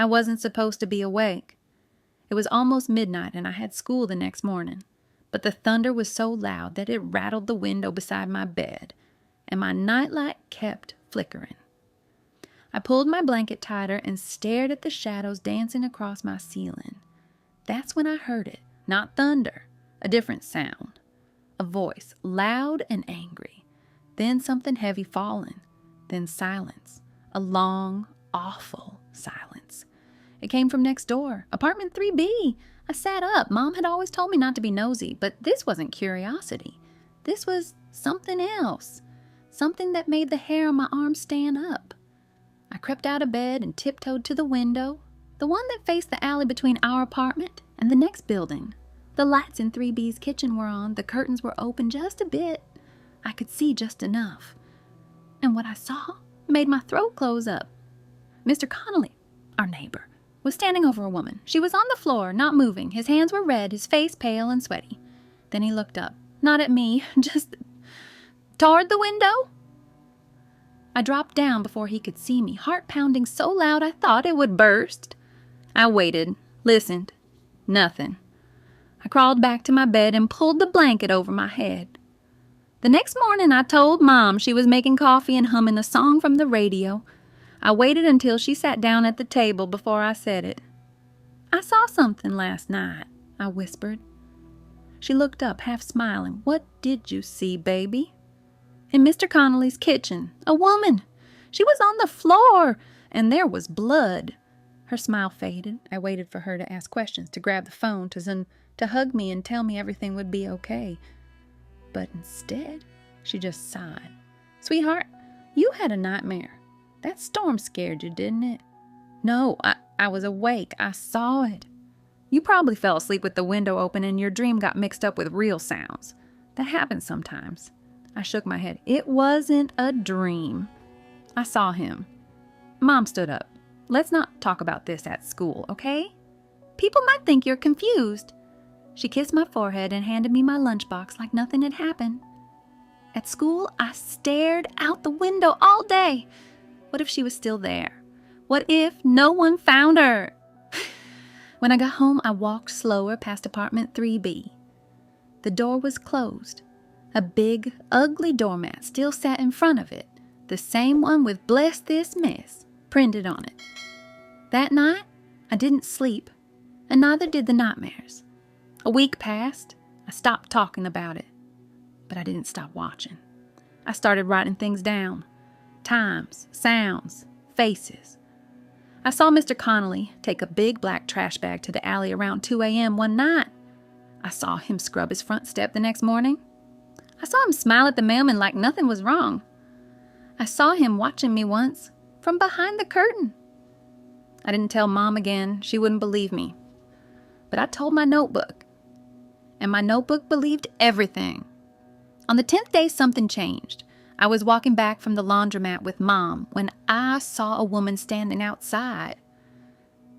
I wasn't supposed to be awake. It was almost midnight and I had school the next morning, but the thunder was so loud that it rattled the window beside my bed, and my nightlight kept flickering. I pulled my blanket tighter and stared at the shadows dancing across my ceiling. That's when I heard it, not thunder, a different sound. A voice, loud and angry. Then something heavy falling. Then silence. A long, awful silence. It came from next door, apartment 3B. I sat up. Mom had always told me not to be nosy, but this wasn't curiosity. This was something else. Something that made the hair on my arm stand up. I crept out of bed and tiptoed to the window, the one that faced the alley between our apartment and the next building. The lights in 3B's kitchen were on, the curtains were open just a bit. I could see just enough. And what I saw made my throat close up. Mr. Connolly, our neighbor, was standing over a woman. She was on the floor, not moving. His hands were red, his face pale and sweaty. Then he looked up, not at me, just toward the window. I dropped down before he could see me, heart pounding so loud I thought it would burst. I waited, listened. Nothing. I crawled back to my bed and pulled the blanket over my head. The next morning I told Mom she was making coffee and humming a song from the radio. I waited until she sat down at the table before I said it. "I saw something last night," I whispered. She looked up, half smiling. "What did you see, baby?" "In Mr. Connolly's kitchen, a woman. She was on the floor, and there was blood." Her smile faded. I waited for her to ask questions, to grab the phone, to hug me and tell me everything would be okay. But instead, she just sighed. "Sweetheart, you had a nightmare. That storm scared you, didn't it?" "No, I was awake. I saw it." "You probably fell asleep with the window open and your dream got mixed up with real sounds. That happens sometimes." I shook my head. "It wasn't a dream. I saw him." Mom stood up. "Let's not talk about this at school, okay? People might think you're confused." She kissed my forehead and handed me my lunchbox like nothing had happened. At school, I stared out the window all day. What if she was still there? What if no one found her? When I got home, I walked slower past apartment 3B. The door was closed. A big, ugly doormat still sat in front of it, the same one with "Bless this mess" printed on it. That night, I didn't sleep, and neither did the nightmares. A week passed. I stopped talking about it, but I didn't stop watching. I started writing things down. Times, sounds, faces. I saw Mr. Connolly take a big black trash bag to the alley around 2 a.m. one night. I saw him scrub his front step the next morning. I saw him smile at the mailman like nothing was wrong. I saw him watching me once from behind the curtain. I didn't tell Mom again. She wouldn't believe me. But I told my notebook. And my notebook believed everything. On the 10th day, something changed. I was walking back from the laundromat with Mom when I saw a woman standing outside.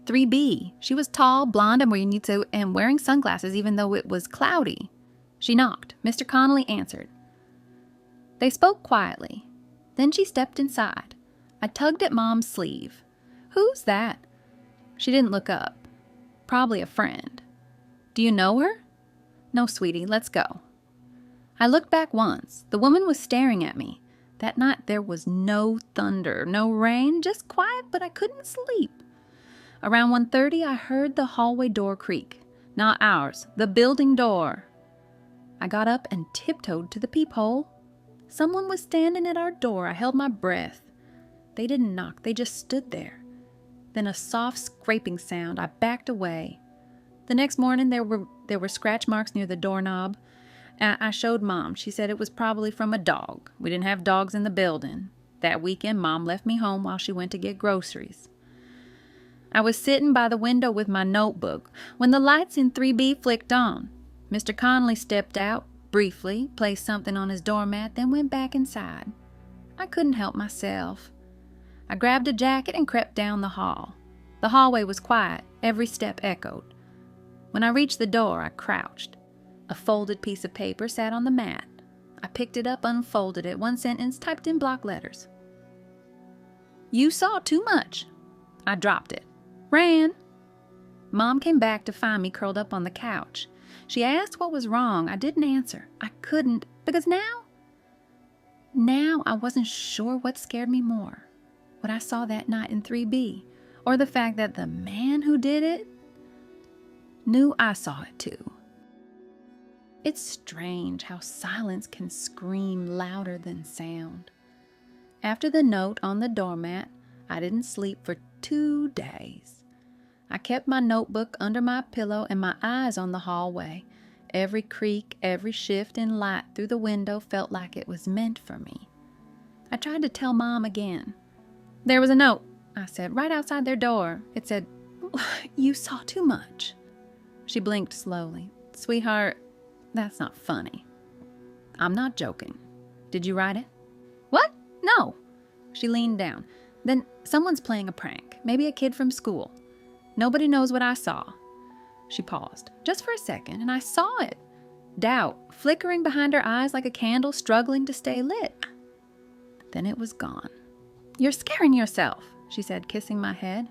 3B. She was tall, blonde, and wearing sunglasses even though it was cloudy. She knocked. Mr. Connolly answered. They spoke quietly. Then she stepped inside. I tugged at Mom's sleeve. "Who's that?" She didn't look up. "Probably a friend." "Do you know her?" "No, sweetie, let's go." I looked back once. The woman was staring at me. That night there was no thunder, no rain, just quiet, but I couldn't sleep. Around 1:30, I heard the hallway door creak. Not ours, the building door. I got up and tiptoed to the peephole. Someone was standing at our door. I held my breath. They didn't knock, they just stood there. Then a soft scraping sound. I backed away. The next morning there were scratch marks near the doorknob. I showed Mom. She said it was probably from a dog. We didn't have dogs in the building. That weekend, Mom left me home while she went to get groceries. I was sitting by the window with my notebook when the lights in 3B flicked on. Mr. Connolly stepped out, briefly, placed something on his doormat, then went back inside. I couldn't help myself. I grabbed a jacket and crept down the hall. The hallway was quiet. Every step echoed. When I reached the door, I crouched. A folded piece of paper sat on the mat. I picked it up, unfolded it, one sentence typed in block letters. "You saw too much." I dropped it. Ran. Mom came back to find me curled up on the couch. She asked what was wrong. I didn't answer. I couldn't, because now I wasn't sure what scared me more. What I saw that night in 3B, or the fact that the man who did it knew I saw it too. It's strange how silence can scream louder than sound. After the note on the doormat, I didn't sleep for 2 days. I kept my notebook under my pillow and my eyes on the hallway. Every creak, every shift in light through the window felt like it was meant for me. I tried to tell Mom again. There was a note, I said, right outside their door. It said, "You saw too much." She blinked slowly. "Sweetheart, that's not funny." "I'm not joking. Did you write it?" "What? No." She leaned down. "Then someone's playing a prank. Maybe a kid from school. Nobody knows what I saw." She paused, just for a second, and I saw it. Doubt, flickering behind her eyes like a candle struggling to stay lit. Then it was gone. "You're scaring yourself," she said, kissing my head.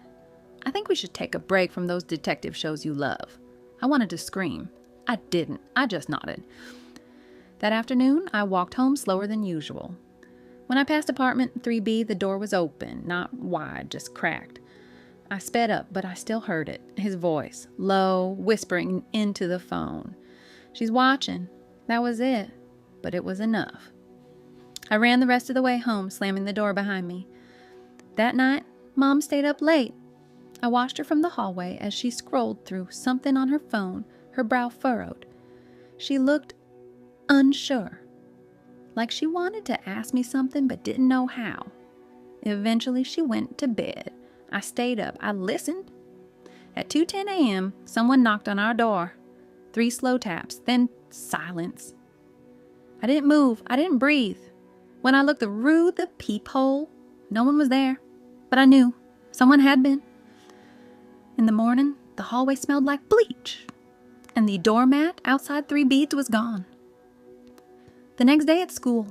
"I think we should take a break from those detective shows you love." I wanted to scream. I didn't. I just nodded. That afternoon, I walked home slower than usual. When I passed apartment 3B, the door was open, not wide, just cracked. I sped up, but I still heard it, his voice, low, whispering into the phone. "She's watching." That was it, but it was enough. I ran the rest of the way home, slamming the door behind me. That night, Mom stayed up late. I watched her from the hallway as she scrolled through something on her phone, her brow furrowed. She looked unsure, like she wanted to ask me something but didn't know how. Eventually, she went to bed. I stayed up. I listened. At 2:10 a.m., someone knocked on our door. 3 slow taps, then silence. I didn't move. I didn't breathe. When I looked through the peephole, no one was there, but I knew someone had been. In the morning, the hallway smelled like bleach, and the doormat outside 3B's was gone. The next day at school,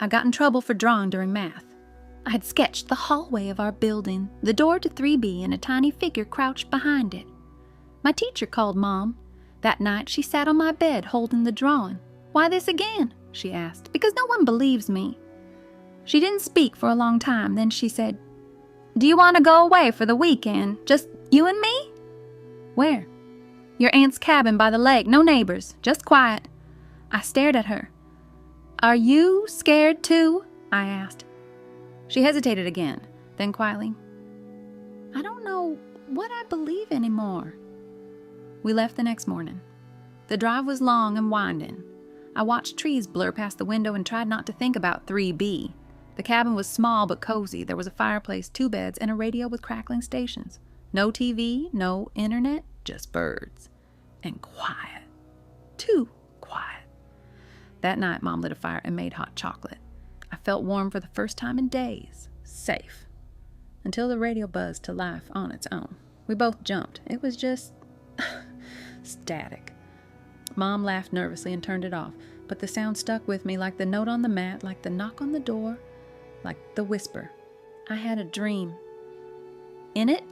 I got in trouble for drawing during math. I had sketched the hallway of our building, the door to 3B, and a tiny figure crouched behind it. My teacher called Mom. That night, she sat on my bed holding the drawing. "Why this again?" she asked. "Because no one believes me." She didn't speak for a long time. Then she said, "Do you want to go away for the weekend? Just you and me?" "Where?" "Your aunt's cabin by the lake. No neighbors. Just quiet." I stared at her. "Are you scared too?" I asked. She hesitated again, then quietly, "I don't know what I believe anymore." We left the next morning. The drive was long and winding. I watched trees blur past the window and tried not to think about 3B. The cabin was small but cozy. There was a fireplace, 2 beds, and a radio with crackling stations. No TV, no internet, just birds. And quiet. Too quiet. That night, Mom lit a fire and made hot chocolate. I felt warm for the first time in days. Safe. Until the radio buzzed to life on its own. We both jumped. It was just static. Mom laughed nervously and turned it off, but the sound stuck with me like the note on the mat, like the knock on the door, like the whisper. I had a dream. In it,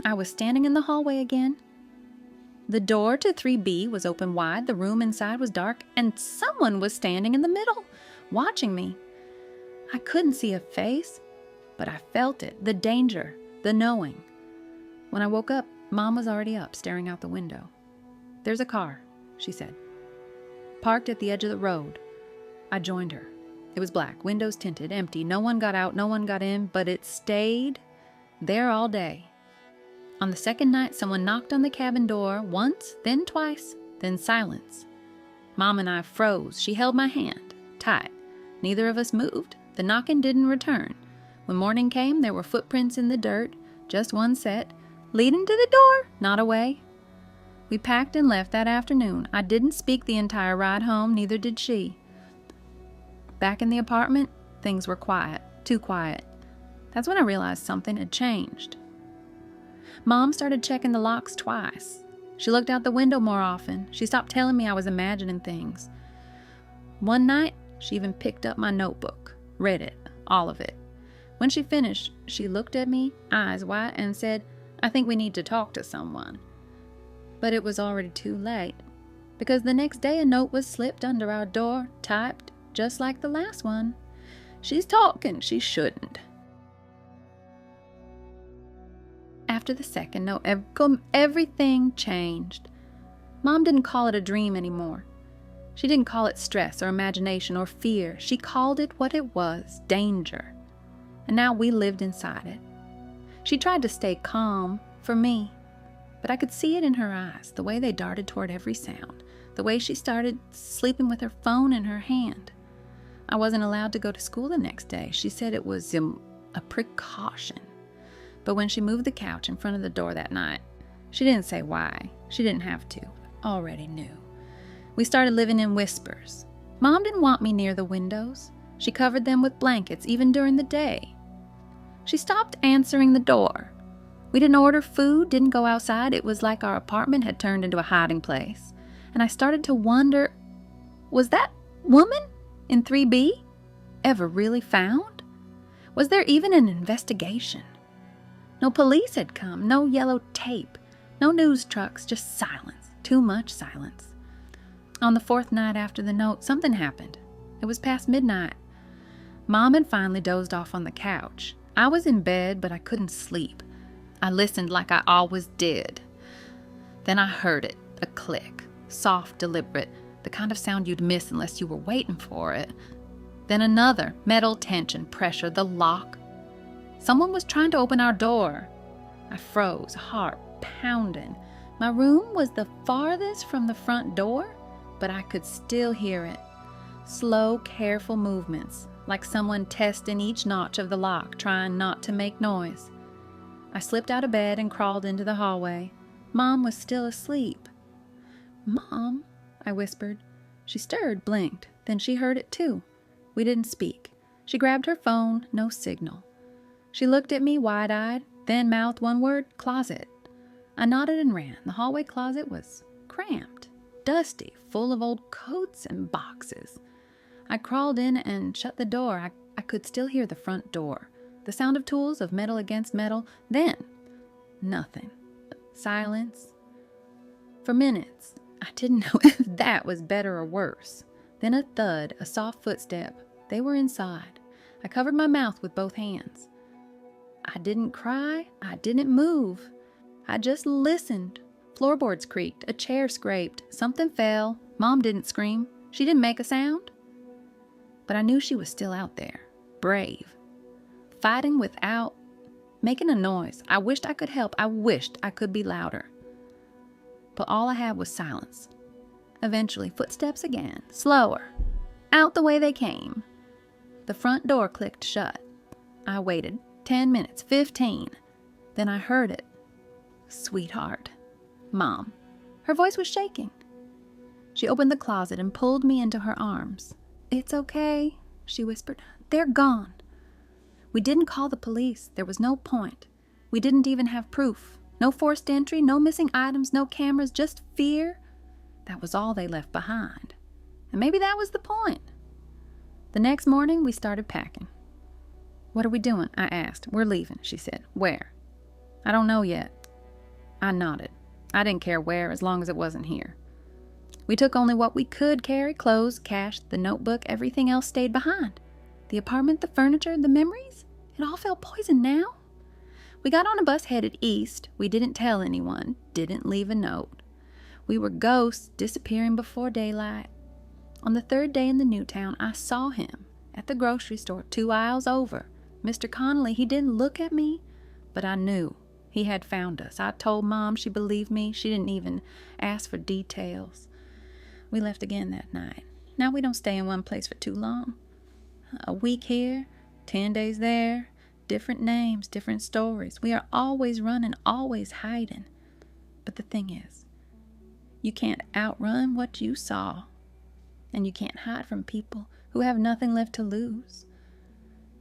I was standing in the hallway again. The door to 3B was open wide, the room inside was dark, and someone was standing in the middle, watching me. I couldn't see a face, but I felt it, the danger, the knowing. When I woke up, Mom was already up, staring out the window. "There's a car," she said. "Parked at the edge of the road." I joined her. It was black, windows tinted, empty. No one got out, no one got in, but it stayed there all day. On the second night, someone knocked on the cabin door once, then twice, then silence. Mom and I froze. She held my hand, tight. Neither of us moved. The knocking didn't return. When morning came, there were footprints in the dirt, just one set, leading to the door, not away. We packed and left that afternoon. I didn't speak the entire ride home, neither did she. Back in the apartment, things were quiet, too quiet. That's when I realized something had changed. Mom started checking the locks twice. She looked out the window more often. She stopped telling me I was imagining things. One night, she even picked up my notebook, read it, all of it. When she finished, she looked at me, eyes wide, and said, I think we need to talk to someone." But it was already too late, because the next day a note was slipped under our door, typed just like the last one. "She's talking she shouldn't." After the second note, everything changed. Mom didn't call it a dream anymore. She didn't call it stress or imagination or fear. She called it what it was, danger. And now we lived inside it. She tried to stay calm for me, but I could see it in her eyes, the way they darted toward every sound, the way she started sleeping with her phone in her hand. I wasn't allowed to go to school the next day. She said it was a precaution. But when she moved the couch in front of the door that night, she didn't say why. She didn't have to. Already knew. We started living in whispers. Mom didn't want me near the windows. She covered them with blankets, even during the day. She stopped answering the door. We didn't order food, didn't go outside. It was like our apartment had turned into a hiding place. And I started to wonder, was that woman in 3B ever really found? Was there even an investigation? No police had come, no yellow tape, no news trucks, just silence. Too much silence. On the fourth night after the note, something happened. It was past midnight. Mom had finally dozed off on the couch. I was in bed, but I couldn't sleep. I listened like I always did. Then I heard it, a click, soft, deliberate, the kind of sound you'd miss unless you were waiting for it. Then another, metal tension, pressure, the lock. Someone was trying to open our door. I froze, heart pounding. My room was the farthest from the front door, but I could still hear it. Slow, careful movements, like someone testing each notch of the lock, trying not to make noise. I slipped out of bed and crawled into the hallway. Mom was still asleep. "Mom," I whispered. She stirred, blinked. Then she heard it too. We didn't speak. She grabbed her phone, no signal. She looked at me wide-eyed, then mouthed one word, "Closet." I nodded and ran. The hallway closet was cramped, dusty, full of old coats and boxes. I crawled in and shut the door. I could still hear the front door, the sound of tools, of metal against metal. Then, nothing. Silence. For minutes, I didn't know if that was better or worse. Then a thud, a soft footstep. They were inside. I covered my mouth with both hands. I didn't cry. I didn't move. I just listened. Floorboards creaked. A chair scraped. Something fell. Mom didn't scream. She didn't make a sound. But I knew she was still out there. Brave. Fighting without making a noise. I wished I could help. I wished I could be louder. But all I had was silence. Eventually, footsteps again. Slower. Out the way they came. The front door clicked shut. I waited. 10 minutes. 15. Then I heard it. "Sweetheart." Mom. Her voice was shaking. She opened the closet and pulled me into her arms. "It's okay," she whispered. "They're gone." We didn't call the police. There was no point. We didn't even have proof. No forced entry, no missing items, no cameras, just fear. That was all they left behind. And maybe that was the point. The next morning, we started packing. "What are we doing?" I asked. "We're leaving," she said. "Where?" "I don't know yet." I nodded. I didn't care where, as long as it wasn't here. We took only what we could carry: clothes, cash, the notebook. Everything else stayed behind. The apartment, the furniture, the memories. It all felt poison now. We got on a bus headed east. We didn't tell anyone, didn't leave a note. We were ghosts, disappearing before daylight. On the third day in the new town, I saw him at the grocery store 2 aisles over. Mr. Connolly, he didn't look at me, but I knew. He had found us. I told Mom. She believed me. She didn't even ask for details. We left again that night. Now we don't stay in one place for too long. A week here, 10 days there, different names, different stories. We are always running, always hiding. But the thing is, you can't outrun what you saw. And you can't hide from people who have nothing left to lose.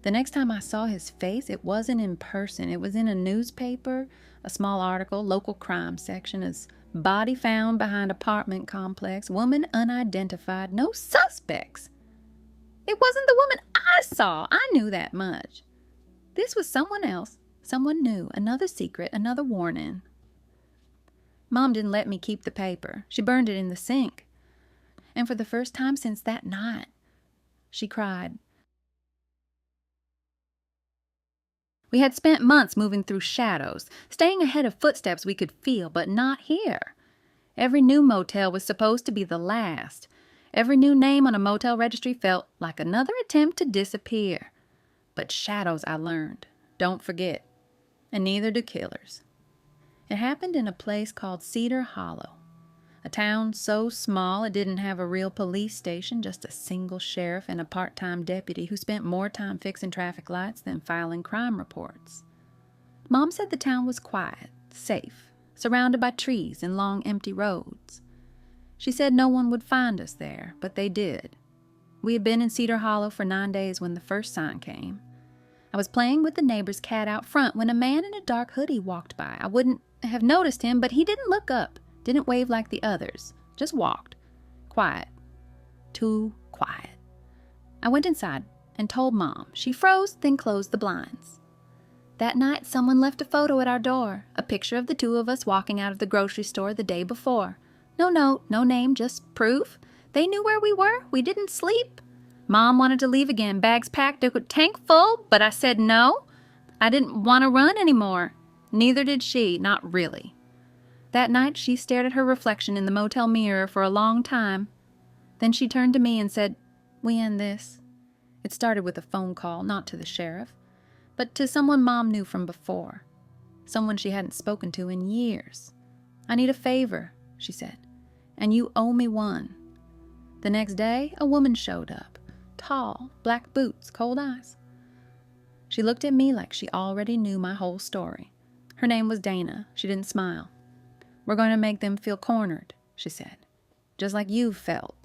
The next time I saw his face, it wasn't in person. It was in a newspaper, a small article, local crime section, as body found behind apartment complex, woman unidentified, no suspects. It wasn't the woman I saw. I knew that much. This was someone else, Someone knew. Another secret, another warning. Mom didn't let me keep the paper. She burned it in the sink. And for the first time since that night, she cried. We had spent months moving through shadows, staying ahead of footsteps we could feel, but not here. Every new motel was supposed to be the last. Every new name on a motel registry felt like another attempt to disappear. But shadows, I learned, don't forget, and neither do killers. It happened in a place called Cedar Hollow, a town so small it didn't have a real police station, just a single sheriff and a part-time deputy who spent more time fixing traffic lights than filing crime reports. Mom said the town was quiet, safe, surrounded by trees and long empty roads. She said no one would find us there, but they did. We had been in Cedar Hollow for 9 days when the first sign came. I was playing with the neighbor's cat out front when a man in a dark hoodie walked by. I wouldn't have noticed him, but he didn't look up, didn't wave like the others, just walked. Quiet. Too quiet. I went inside and told Mom. She froze, then closed the blinds. That night, someone left a photo at our door, a picture of the two of us walking out of the grocery store the day before. No note, no name, just proof. They knew where we were. We didn't sleep. Mom wanted to leave again, bags packed, a tank full, but I said no. I didn't want to run anymore. Neither did she, not really. That night, she stared at her reflection in the motel mirror for a long time. Then she turned to me and said, "We end this." It started with a phone call, not to the sheriff, but to someone Mom knew from before, someone she hadn't spoken to in years. "I need a favor," she said, "and you owe me one." The next day, a woman showed up, tall, black boots, cold eyes. She looked at me like she already knew my whole story. Her name was Dana. She didn't smile. "We're going to make them feel cornered," she said, "just like you've felt."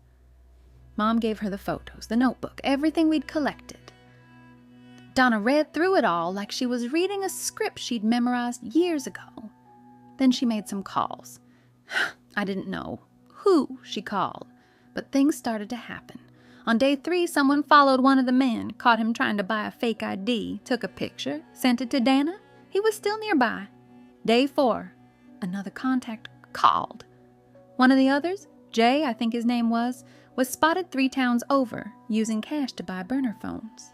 Mom gave her the photos, the notebook, everything we'd collected. Donna read through it all like she was reading a script she'd memorized years ago. Then she made some calls. I didn't know who she called, but things started to happen. On day 3, someone followed one of the men, caught him trying to buy a fake ID, took a picture, sent it to Dana. He was still nearby. Day 4, another contact called. One of the others, Jay, I think his name was spotted 3 towns over, using cash to buy burner phones.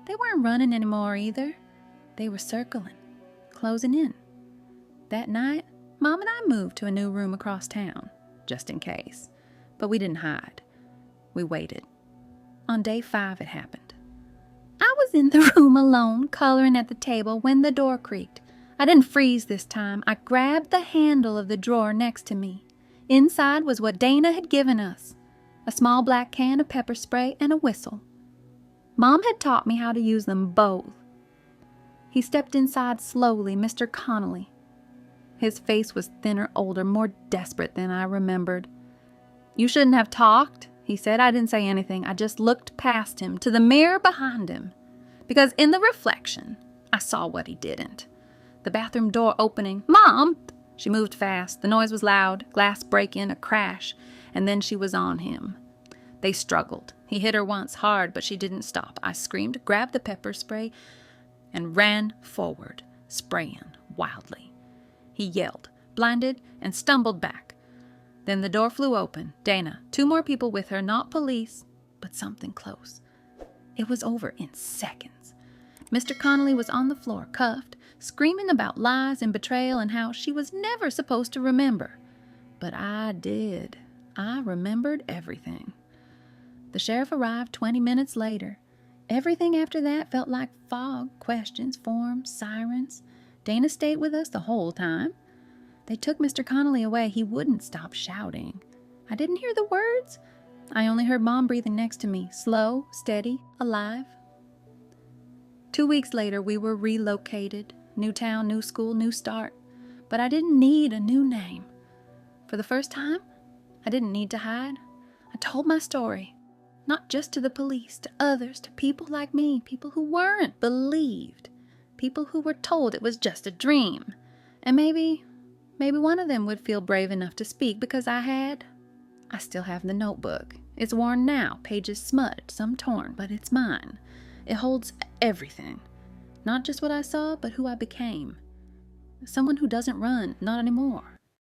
They weren't running anymore either. They were circling, closing in. That night, Mom and I moved to a new room across town, just in case. But we didn't hide. We waited. On day 5, it happened. I was in the room alone, coloring at the table, when the door creaked. I didn't freeze this time. I grabbed the handle of the drawer next to me. Inside was what Dana had given us, a small black can of pepper spray and a whistle. Mom had taught me how to use them both. He stepped inside slowly, Mr. Connolly. His face was thinner, older, more desperate than I remembered. "You shouldn't have talked," he said. I didn't say anything. I just looked past him to the mirror behind him, because in the reflection, I saw what he didn't. The bathroom door opening. "Mom!" She moved fast. The noise was loud, glass break-in, a crash, and then she was on him. They struggled. He hit her once hard, but she didn't stop. I screamed, grabbed the pepper spray, and ran forward, spraying wildly. He yelled, blinded, and stumbled back. Then the door flew open. Dana, 2 more people with her, not police, but something close. It was over in seconds. Mr. Connolly was on the floor, cuffed, screaming about lies and betrayal and how she was never supposed to remember. But I did. I remembered everything. The sheriff arrived 20 minutes later. Everything after that felt like fog, questions, forms, sirens. Dana stayed with us the whole time. They took Mr. Connolly away. He wouldn't stop shouting. I didn't hear the words. I only heard Mom breathing next to me, slow, steady, alive. 2 weeks later, we were relocated. New town, new school, new start. But I didn't need a new name. For the first time, I didn't need to hide. I told my story, not just to the police, to others, to people like me, people who weren't believed, people who were told it was just a dream. And maybe one of them would feel brave enough to speak because I still have the notebook. It's worn now, pages smudged, some torn, but it's mine. It holds everything. Not just what I saw, but who I became. Someone who doesn't run, not anymore.